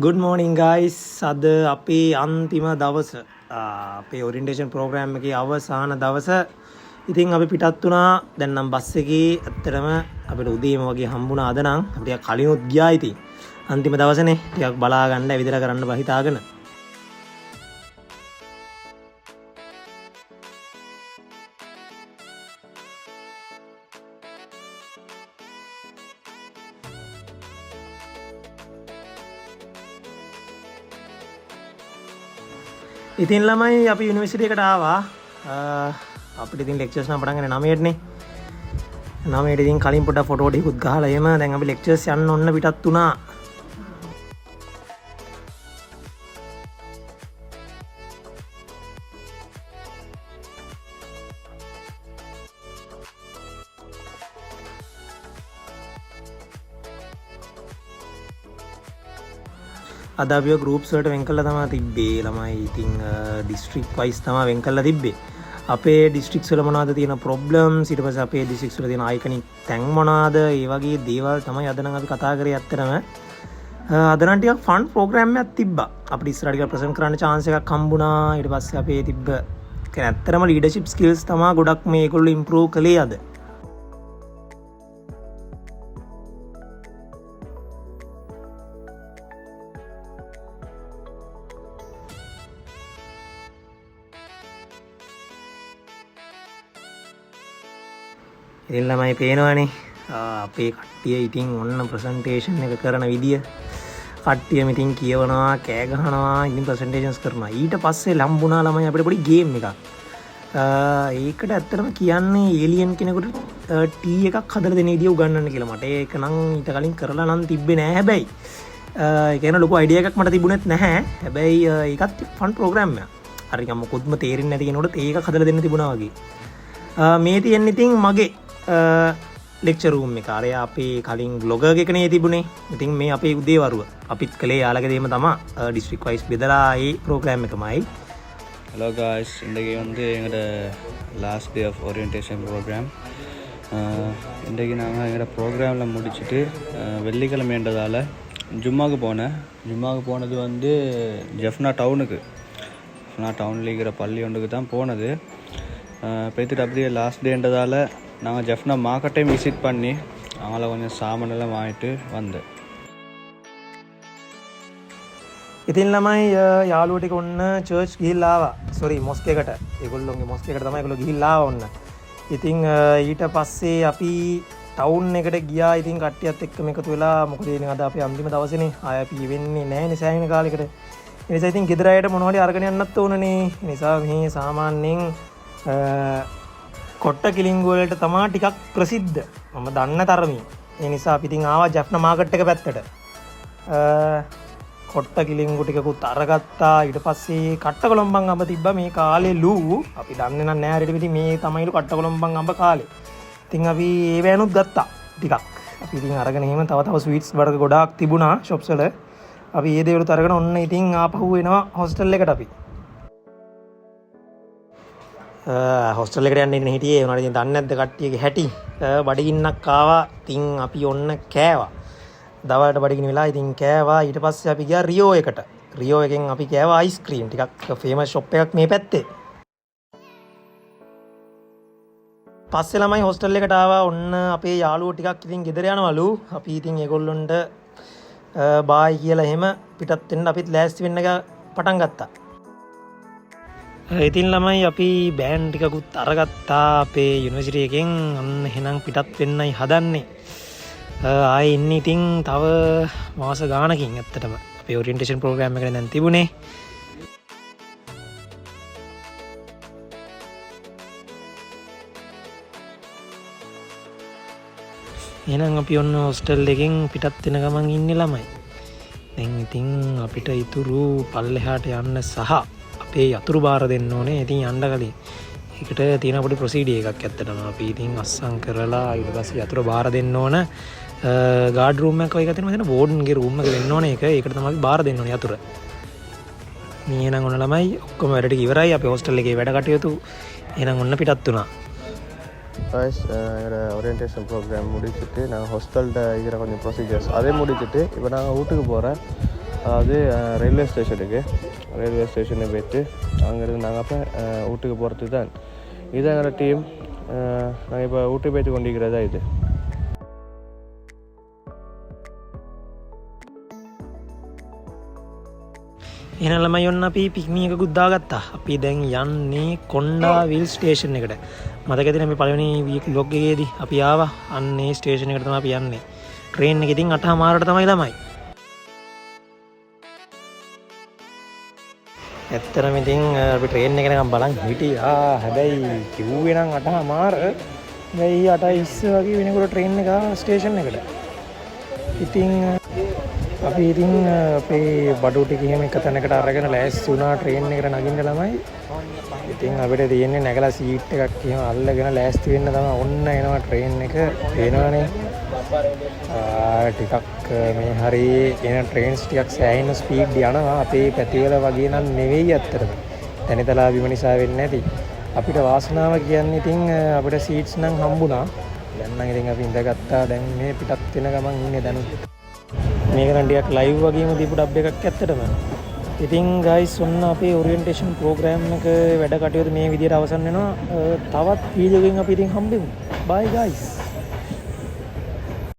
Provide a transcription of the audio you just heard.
Good morning guys. අද අපේ අන්තිම දවස. අපේ ඔරියන්ටේෂන් ප්‍රෝග්‍රෑම් එකේ අවසාන දවස. ඉතින් අපි පිටත් වුණා. දැන් නම් බස් එකේ ඇත්තටම අපිට උදේම වගේ හම්බුණා අද නම්. අපි ටිකක් කලිනුත් ගියා ඉතින්. අන්තිම දවසනේ. ටිකක් බලා ගන්න ඇවිදලා කරන්න බහිතාගෙන. ඉතින් ළමයි අපි යුනිවර්සිටි එකට ආවා. අපිට ඉතින් ලෙක්චර්ස් නම් පටන් ගන්නේ 9ට නේ. 9ට ඉතින් කලින් පොඩක් ෆොටෝ ටිකකුත් ගහලා එහෙම දැන් අපි ලෙක්චර්ස් යන්න ඔන්න පිටත් වුණා. අද අපි ගෲප්ස් වලට වෙන් කළා තමයි තිබ්බේ ළමයි. ඉතින් ඩිස්ට්‍රික්ට් වයිස් තමයි වෙන් කළා තිබ්බේ. අපේ ඩිස්ට්‍රික්ස් වල මොනවද තියෙන ප්‍රොබ්ලම්ස්, ඊට පස්සේ අපේ ඩිස්ට්‍රික්ස් වල තියෙන අයිකනික් තැන් මොනවද, ඒ වගේ දේවල් තමයි අද නම් අපි කතා කරේ ඇත්තටම. අද නම් ටිකක් ෆන් ප්‍රෝග්‍රෑම් එකක් තිබ්බා. අපිට ඉස්සරහට ටිකක් ප්‍රසන්ට් කරන්න chance එකක් හම්බුණා. ඊට පස්සේ අපේ තිබ්බ කියන්නේ ඇත්තටම ලීඩර්ෂිප් ස්කිල්ස් තමයි ගොඩක් මේගොල්ලෝ ඉම්ප්‍රූව් කළේ අද. ඉතින් ළමයි පේනවනේ අපේ කට්ටිය ඉතින් ඔන්න ප්‍රසන්ටේෂන් එක කරන විදිය. කට්ටියම ඉතින් කියවනවා, කෑ ගහනවා, ඉතින් ප්‍රසන්ටේෂන්ස් කරනවා. ඊට පස්සේ ලම්බුණා ළමයි අපිට පොඩි ගේම් එකක්. ඒකට ඇත්තටම කියන්නේ ඒලියන් කෙනෙකුට ටී එකක් හදලා දෙන විදිය උගන්වන්න කියලා. මට ඒක නම් ඊට කලින් කරලා නම් තිබ්බේ නෑ හැබැයි. ඒ කියන්නේ ලොකු අයිඩියා එකක් මට තිබුණෙත් නැහැ. හැබැයි ඒකත් ෆන් ප්‍රෝග්‍රෑම් එකක්. හරියට මොකොත්ම තේරෙන්නේ නැති කෙනෙකුට ඒක හදලා දෙන්න තිබුණා වගේ. මේ තියෙන්නේ ඉතින් මගේ ලෙක්චර් රූම් එක. අර අපේ කලින් බ්ලොගර් එකනේ තිබුණේ. ඉතින් මේ අපේ උදේවරුව අපිත් කලේ යාළගේ දේම තමයි ඩිස්ට්‍රික්ට් වයිස් බෙදලා ඒ ප්‍රෝග්‍රෑම් එකමයි. Hello guys, இன்றைக்கு வந்து எங்களோட last day of orientation program. இன்றைக்கு நாங்கள் எங்களோட ப்ரோக்ராமில் முடிச்சுட்டு வெள்ளிக்கிழமைன்றதால் ஜும்மாவுக்கு போனேன். ஜும்மாவுக்கு போனது வந்து ஜெஃப்னா டவுனுக்கு. ஜெஃப்னா டவுனில் இருக்கிற பள்ளி ஒன்றுக்கு தான் போனது. போய்த்துட்டு அப்படியே லாஸ்ட் டேன்றதால் நாங்கள் ஜெஃப்னா மார்க்கெட்டையும் விசிட் பண்ணி அவங்கள கொஞ்சம் சாமானெல்லாம் வாங்கிட்டு வந்தேன். ඉතින් ළමයි යාළුවෝ ටික ඔන්න චර්ච් ගිහිල්ලා ආවා. සෝරි මොස්ක් එකට. ඒගොල්ලෝගේ මොස්ක් එකට තමයි ඒගොල්ලෝ ගිහිල්ලා ආවා ඔන්න. ඉතින් ඊට පස්සේ අපි ටවුන් එකට ගියා. ඉතින් කට්ටියත් එක්කම එකතු වෙලා මොකද ඉතින් අද අපේ අන්තිම දවසේනේ. ආය අපි වෙන්නේ නැහැනේ සෑහෙන කාලයකට. ඒ නිසා ඉතින් ගෙදර අයට මොනවා හරි අරගෙන යන්නත් ඕනනේ. ඒ නිසා මේ සාමාන්‍යයෙන් කොට්ට කිලිංගු වලට තමයි ටිකක් ප්‍රසිද්ධ. මම දන්න තරමින්. ඒ නිසා අපි ඉතින් ආවා ජැෆ්නා මාකට් එක පැත්තට. කොට්ට කිලිංගු ටිකකුත් අරගත්තා. ඊට පස්සේ කට්ටකොළඹන් අඹ තිබ්බා මේ කාලෙලු. අපි දන්නේ නැහැ හරියට ඉතින් මේ තමයිලු කට්ටකොළඹන් අඹ කාලේ. ඉතින් අපි ඒ වෑනුත් ගත්තා ටිකක්. අපි ඉතින් අරගෙන එහෙම තව ස්වීට්ස් වර්ග ගොඩාක් තිබුණා shops වල. අපි ඒ දේවලුත් අරගෙන ඔන්න ඉතින් ආපහු එනවා හොස්ටල් එකට අපි. හොස්ටල් එකට යන්න ඉන්න හිටියේ. උනාට ඉතින් දන්නේ නැද්ද කට්ටියගේ හැටි. බඩගින්නක් ආවා. ඉතින් අපි ඔන්න කෑවා. දවල්ට බඩගිනි වෙලා ඉතින් කෑවා. ඊට පස්සේ අපි ගියා රියෝ එකට. රියෝ එකෙන් අපි කෑවා අයිස්ක්‍රීම් ටිකක්. ෆේමස් ෂොප් එකක් මේ පැත්තේ. පස්සේ ළමයි හොස්ටල් එකට ආවා. ඔන්න අපේ යාළුවෝ ටිකක් ඉතින් ගෙදර යනවලු. අපි ඉතින් ඒගොල්ලොන්ට බායි කියලා එහෙම පිටත් වෙන්න අපිත් ලෑස්ති වෙන්න පටන් ගත්තා. ඉතින් ළමයි අපි බෑන්ඩ් ටිකකුත් අරගත්තා අපේ යුනිවර්සිටි එකෙන්. ඔන්න එහෙනම් පිටත් වෙන්නයි හදන්නේ. ආයේ ඉන්නේ ඉතින් තව මාස ගානකින් ඇත්තටම අපේ ඔරියන්ටේෂන් ප්‍රෝග්‍රෑම් එකනේ දැන් තිබුණේ. එහෙනම් අපි ඔන්න හොස්ටල් එකෙන් පිටත් වෙන ගමන් ඉන්නේ ළමයි. දැන් ඉතින් අපිට ඉතුරු පල්ලෙහාට යන්න සහ අපේ යතුරු බාර දෙන්න ඕනේ. ඉතින් යන්න කලින් ඒකට තියෙන පොඩි ප්‍රොසීඩියර් එකක් ඇත්තටම. අපි ඉතින් අස්සම් කරලා ඊට පස්සේ යතුරු බාර දෙන්න ඕන. ගාඩ් රූම් එකක් වගේ තියෙනවා. එතන වෝඩන්ගේ රූම් එක වෙන්න ඕනේ. ඒකට තමයි අපි බාර දෙන්න ඕනේ යතුර. මේ එහෙනම් ඔන්න ළමයි ඔක්කොම වැඩ ටික ඉවරයි. අපේ හොස්ටල් එකේ වැඩ කටයුතු එහෙනම් ඔන්න පිටත් වුණා. Guys, என்னோட ஓரியன்டேஷன் ப்ரோக்ராம் முடிச்சுட்டு நான் ஹாஸ்டல்கிட்ட இருக்கிற கொஞ்சம் ப்ரொசீஜர்ஸ் அதே முடிச்சுட்டு இப்போ நான் வீட்டுக்கு போகிறேன். அதாவது ரயில்வே ஸ்டேஷனுக்கு போயிட்டு அங்கேருந்து நாங்கள் அப்போ வீட்டுக்கு போகிறது தான். இது எங்களோட டீம். நாங்கள் இப்போ ஊட்டி போய்த்து கொண்டிருக்கிறதா இது. එහෙනම් ළමයි ඔන්න අපි පික්නික් එකකුත් දාගත්තා. අපි දැන් යන්නේ කොණ්ඩාවිල් ස්ටේෂන් එකට. මතකද අපි පළවෙනි vlog එකේදී අපි ආවා. අන්න ඒ ස්ටේෂන් එකට තමයි අපි යන්නේ. ට්‍රේන් එක ඉතින් 8:00ට තමයි ළමයි. ඇත්තටම ඉතින් අපි ට්‍රේන් එක නිකන් බලන් හිටියා. හැබැයි කිව්වේ නම් 8:00. හැබැයි 8:20 වගේ වෙනකොට ට්‍රේන් එක ස්ටේෂන් එකට. ඉතින් අපි ඉතින් අපේ බඩු ටික එහෙම එක තැනකට අරගෙන ලෑස්ති වුණා ට්‍රේන් එකට නගින්න ළමයි. ඉතින් අපිට තියෙන්නේ නැගලා සීට් එකක් එහෙම අල්ලගෙන ලෑස්ති වෙන්න තමයි. ඔන්න එනවා ට්‍රේන් එක. එනවනේ. ටිකක් මේ හරි එන ට්‍රේන්ස් ටිකක් සෑහෙන ස්පීඩ් යනවා. අපේ පැතිවල වගේ නම් නෙවෙයි ඇත්තටම. තනිතලා බිම නිසා වෙන්නේ නැති. අපිට වාසනාව කියන්නේ ඉතින් අපිට සීට්ස් නම් හම්බුණා. දැන් නම් ඉතින් අපි ඉඳගත්තා. දැන් මේ පිටත් වෙන ගමන් ඉන්නේ දැන්. මේක නම් ටිකක් ලයිව් වගේම දීපු ඩබ් එකක් ඇත්තටම. ඉතින් ගයිස් ඔන්න අපේ ඔරියන්ටේෂන් ප්‍රෝග්‍රෑම් එක වැඩ කටයුතු මේ විදිහට අවසන් වෙනවා. තවත් වීඩියෝ එකකින් අපි ඉතින් හම්බෙමු. බයි ගයිස්.